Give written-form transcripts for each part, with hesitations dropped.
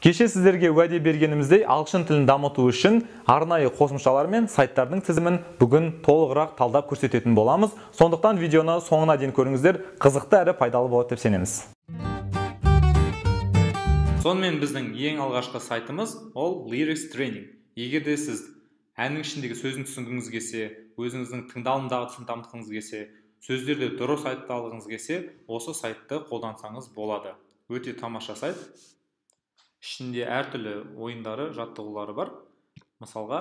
Кеше сіздерге уәде бергеніміздей ағылшын тілін дамыту үшін арнайы қосымшалар мен сайттардың тізімін бүгін толығырақ талдап көрсететін боламыз. Сондықтан видеоны соңына дейін көріңіздер, қызықты әрі пайдалы болады деп сенеміз. Сонымен біздің ең алғашқы сайтымыз ол Lyrics Training. Егер де сіз әннің ішіндегі сөзін түсінгіңіз келсе, өзіңіздің тыңдалым дағдысын дамытқыңыз келсе, сөздерді дұрыс айта алғыңыз келсе, осы сайтты қолдансаңыз болады. Өте тамаша сайт. Ішінде әртүрлі ойындары, жаттығулары бар. Мысалға,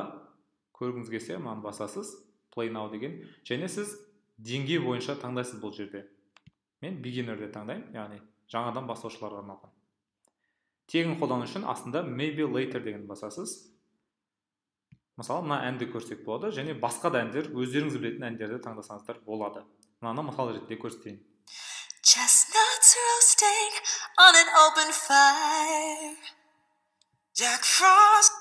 көргіңіз келсе, мынаны басасыз, Play Now деген, және сіз деңгей бойынша таңдайсыз бұл жерде. Мен beginner'де таңдаймын, яғни жаңадан бастаушыларға арналған. Тегін қолдану үшін астында Maybe Later деген басасыз. Мысалы, мына әнді көрсек болады, және басқа да әндер, өздеріңіз білетін әндерді таңдасаңыздар болады. Мынаны мысал ретінде көрсетейін. Chestnuts roasting on an open fire. Jack Frost.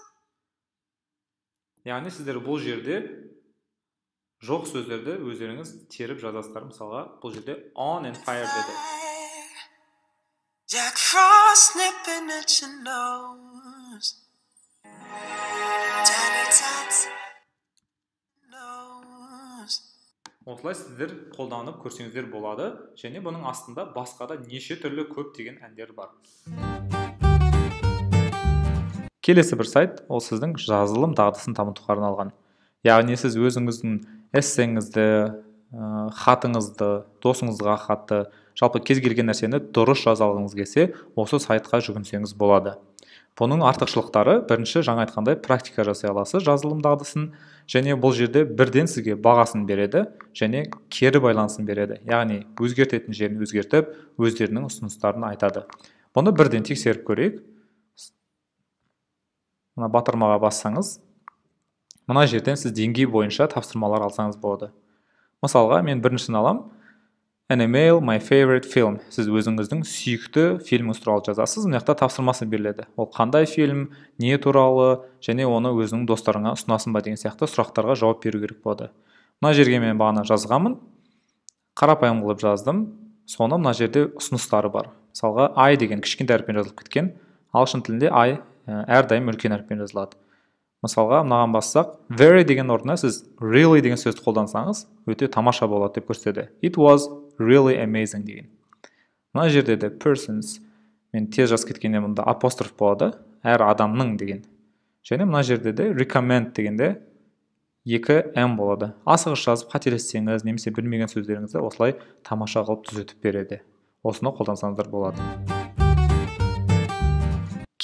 Яғни сіздер бұл жерде жоқ сөздерді өздеріңіз теріп жазасыздар. Мысалға, бұл жерде on and fire деді. Jack Frost nipping at your nose. Tiny tots nose. Осылай сіздер қолданып көрсеңіздер болады, және бұның астында басқа да неше түрлі көптеген әндер бар. Келесі бір сайт, ол сіздің жазылым дағдысын дамытуға арналған. Яғни сіз өзіңіздің эссеңізді, хатыңызды, досыңызға хатты, жалпы кез келген нәрсені дұрыс жаза алғыңыз келсе, осы сайтқа жүгінсеңіз болады. Бұның артықшылықтары, бірінші жаңа айтқандай практика жасай аласыз жазылым дағдысын, және бұл жерде бірден сізге бағасын береді, және кері байланысын береді. Яғни өзгертетін жерін өзгертіп, өздерінің ұсыныстарын айтады. Бұны бірден тексеріп көрейік. Мына батырмаға бассаңыз, мына жерден сіз деңгей бойынша тапсырмалар алсаңыз болады. Мысалға, мен біріншісін алам. An email, my favorite film. Сіз өзіңіздің сүйікті фильміңіз туралы жазасыз, мына жақта тапсырмасы беріледі. Ол қандай фильм, не туралы, және оны өзіңнің достарыңа ұсынасың ба деген сияқты сұрақтарға жауап беру керек болады. Мына жерге мен бағана жазғанмын, қарапайым қылып жаздым. Соны мына жерде ұсыныстары бар. Мысалға, I деген кішкентай әріппен жазылып кеткен. Ағылшын тілінде I әрдайым үлкен әріппен жазылады. Мысалға, мынаған бассақ, very деген орнына сіз really деген сөзді қолдансаңыз, өте тамаша болады деп көрсетеді. It was really amazing деген. Мына жерде де persons, мен тез жазып кеткенде мұнда апостроф болады, әр адамның деген. Және мына жерде де recommend дегенде 2M болады. Асығыс жазып қателессеңіз, немесе білмеген сөздеріңізді осылай тамаша қылып түзетіп береді. Осыны қолдансаңыздар болады.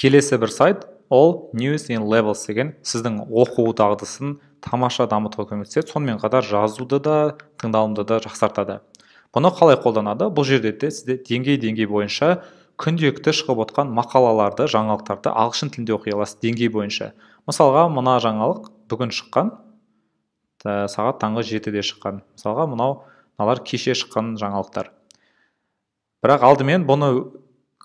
Келесі бір сайт, ол News in Levels деген сіздің оқу дағдысын тамаша дамытуға көмектеседі, сонымен қатар жазуды да, тыңдалымды да жақсартады. Бұны қалай қолданады? Бұл жерде де сізде деңгей бойынша күнделікті шығып отқан мақалаларды, жаңалықтарды ағылшын тілінде оқи аласыз деңгей бойынша. Мысалға, мына жаңалық бүгін шыққан, сағат таңғы 7-де шыққан. Мысалға, мыналар кеше шыққан жаңалықтар. Бірақ алдымен бұны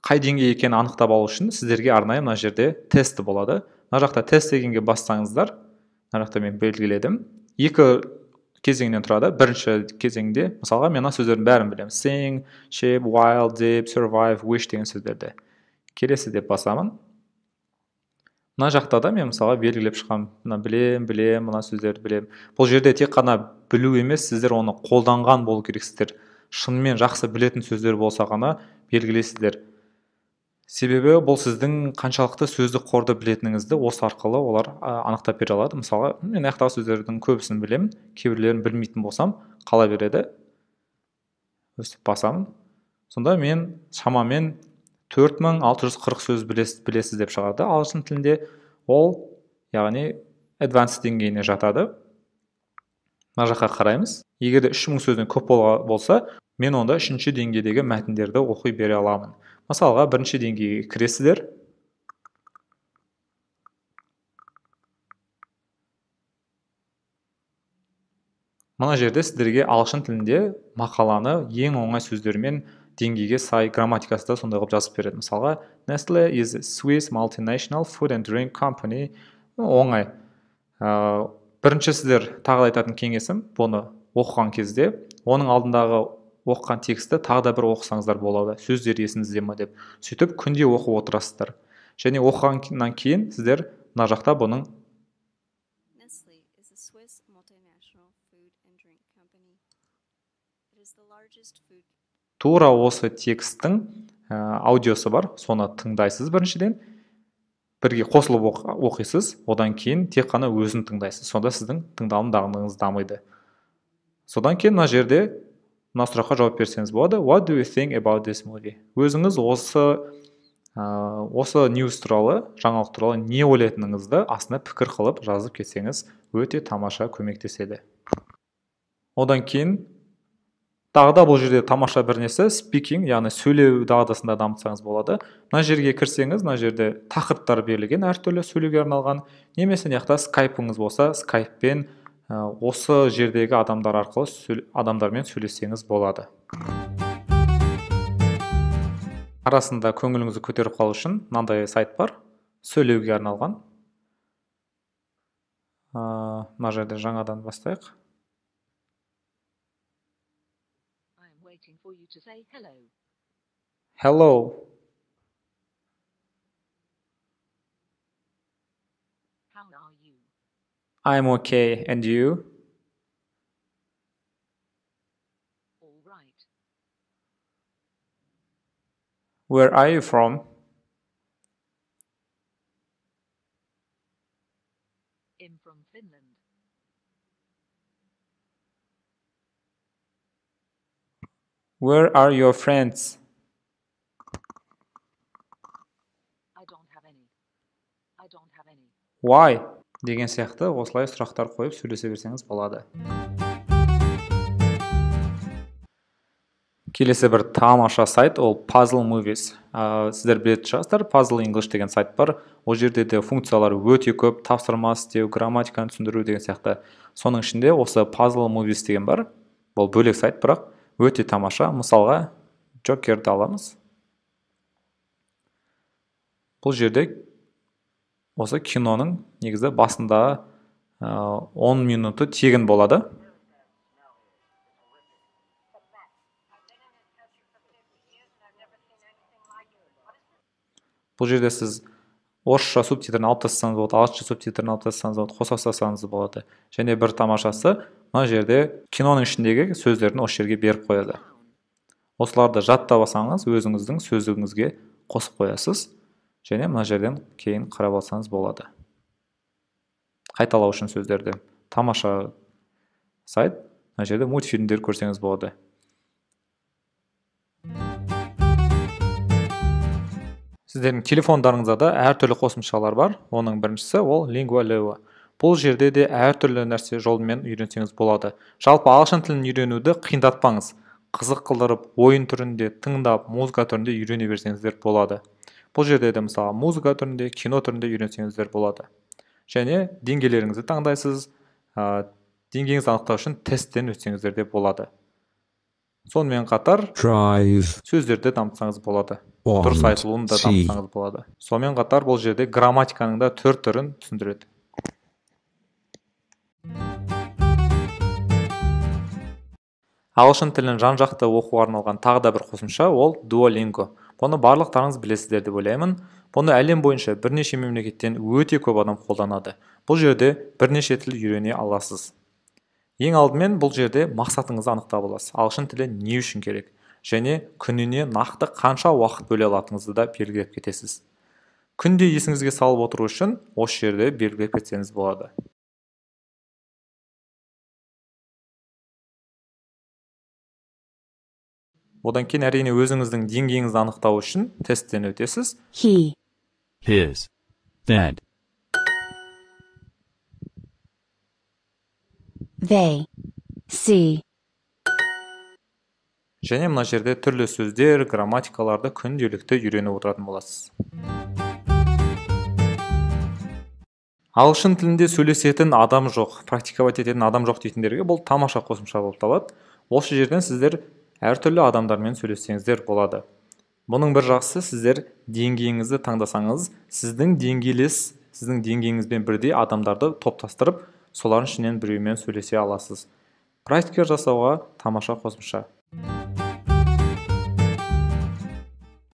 қай деңгей екенін анықтап алу үшін сіздерге арнайы мына жерде тесті болады. Мына жақта тест дегенге бассаңыздар, мына жақта мен белгіледім. 2 кезеңнен тұрады. Бірінші кезеңде, мысалға, мен сөздердің бәрін білемін. Sing, shape, while, dip, survive, wish деген сөздерді. Келесі деп басамын. Мына жақта да мен мысалға белгілеп шыққам. Мына білем, мына сөздерді білем. Бұл жерде тек қана білу емес, сіздер оны қолданған болу керексіздер. Шынымен жақсы білетін сөздер болса ғана белгілейсіздер. Себебі бұл сіздің қаншалықты сөздік қорды білетініңізді осы арқылы олар анықтап бере алады. Мысалға, мен аяқтағы сөздердің көбісін білемін, кейбіреулерін білмейтін болсам, қала береді. Өстіп басамын. Сонда мен шамамен 4640 сөз білесіз деп шығарды. Ағылшын тілінде ол, яғни advanced деңгейіне жатады. Мына жаққа қараймыз. Егер де 3000 сөзден көп болса, мен онда 3-ші деңгейдегі мәтіндерді оқи бере аламын. Мысалға, 1-ші деңгейге кіресіздер. Мына жерде сіздерге ағылшын тілінде мақаланы ең оңай сөздермен деңгейге сай грамматикасы да сондай қылып жазып береді. Мысалға, Nestle is a Swiss multinational food and drink company. Оңай. Бірінші сіздер тағы айтатын кеңесім, бұны оқыған кезде, оның алдындағы оқыған тексті тағы да бір оқысаңыздар болады, сөздер есіңізде ме деп. Сөйтіп күнде оқып отырасыздар. Және оқығаннан кейін сіздер мына жақта бұның Nestle is a Swiss multinational food and drink company. It is the largest food. тура осы текстің аудиосы бар, соны тыңдайсыз біріншіден, бірге қосылып оқисыз, одан кейін тек қана өзін тыңдайсыз, сонда сіздің тыңдалым дағдыңыз дамиды. Содан кейін мына жерде мына сұраққа жауап берсеңіз болады. What do you think about this movie? Өзіңіз осы news туралы, жаңалық туралы не ойлайтыныңызды астына пікір қылып жазып кетсеңіз, өте тамаша көмектеседі. Одан кейін тағы да бұл жерде тамаша бір нәрсе speaking, яғни сөйлеу дағдысында дамытсаңыз болады. Мына жерге кірсеңіз, мына жерде тақырыптар берілген, әртүрлі сөйлеуге арналған, немесе мына скайпыңыз болса, скайппен осы жердегі адамдармен сөйлессеңіз болады. Арасында көңіліңізді көтеріп қалу үшін мынандай сайт бар, сөйлеуге арналған. Мына жерде жаңадан бастайық. Waiting for you to say hello. Hello. How are you? I'm okay, and you? All right. Where are you from? I'm from Finland. Where are your friends? I don't have any. I don't have any. Why? Деген сияқты осылай сұрақтар қойып сөйлесе берсеңіз болады. Келесі бір тамаша сайт, ол Puzzle Movies. Сіздер білетін шығарсыздар, Puzzle English деген сайт бар. Ол жерде де функциялар өте көп, тапсырма істеу, грамматиканы түсіндіру деген сияқты. Соның ішінде осы Puzzle Movies деген бар. Бұл бөлек сайт, бірақ өте тамаша. Мысалға, Joker'ді аламыз. Бұл жерде осы киноның негізі басында 10 минуты тегін болады. Бұл жерде сіз орысша субтитрін алып тастасаңыз болады, ағылшынша субтитрін алып тастасаңыз болады, қоса салсаңыз болады. Және бір тамашасы, мына жерде киноның ішіндегі сөздерін осы жерге беріп қояды. Осыларды жаттап алсаңыз, өзіңіздің сөздігіңізге қосып қоясыз. Және мына жерден кейін қарап алсаңыз болады. Қайталау үшін сөздерді. Тамаша сайт. Мына жерде мультфильмдер көрсеңіз болады. Сіздердің телефондарыңызда да әртүрлі қосымшалар бар. Оның біріншісі ол Lingualeo. Бұл жерде де әртүрлі нәрсе жолымен үйренсеңіз болады. Жалпы ағылшын тілін үйренуді қиындатпаңыз. Қызық қылдырып, ойын түрінде, тыңдап, музыка түрінде үйрене берсеңіздер болады. Бұл жерде де мысалы музыка түрінде, кино түрінде үйренсеңіздер болады. Және деңгейлеріңізді таңдайсыз, деңгейіңізді анықтау үшін тесттен өтсеңіздер де болады. Сонымен қатар сөздерді дамытсаңыз болады. Дұрыс айтылуын да дамытсаңыз болады. Сонымен қатар бұл жерде грамматиканың да 4 түрін түсіндіреді. Ағылшын тілін жан-жақты оқуға арналған тағы да бір қосымша ол Duolingo. Бұны барлықтарыңыз білесіздер деп ойлаймын. Бұны әлем бойынша бірнеше мемлекеттен өте көп адам қолданады. Бұл жерде бірнеше тіл үйрене аласыз. Ең алдымен бұл жерде мақсатыңызды анықтап аласыз. Ағылшын тілі не үшін керек? Және күніне нақты қанша уақыт бөле алатыныңызды да белгілеп кетесіз. Күнде есіңізге салып отыру үшін осы жерде белгілеп кетсеңіз болады. Одан кейін әрине өзіңіздің деңгейіңізді анықтау үшін тесттен өтесіз. He, his, that, they, see. Және мына жерде түрлі сөздер, грамматикаларды күнделікті үйреніп отыратын боласыз. Ағылшын тілінде сөйлесетін адам жоқ, практиковать ететін адам жоқ дейтіндерге бұл тамаша қосымша болып табылады. Осы жерден сіздер әртүрлі адамдармен сөйлессеңіздер болады. Бұның бір жақсы, сіздер деңгейіңізді таңдасаңыз, сіздің деңгейіңізбен бірдей адамдарды топтастырып, солардың ішінен біреумен сөйлесе аласыз. Практика жасауға тамаша қосымша.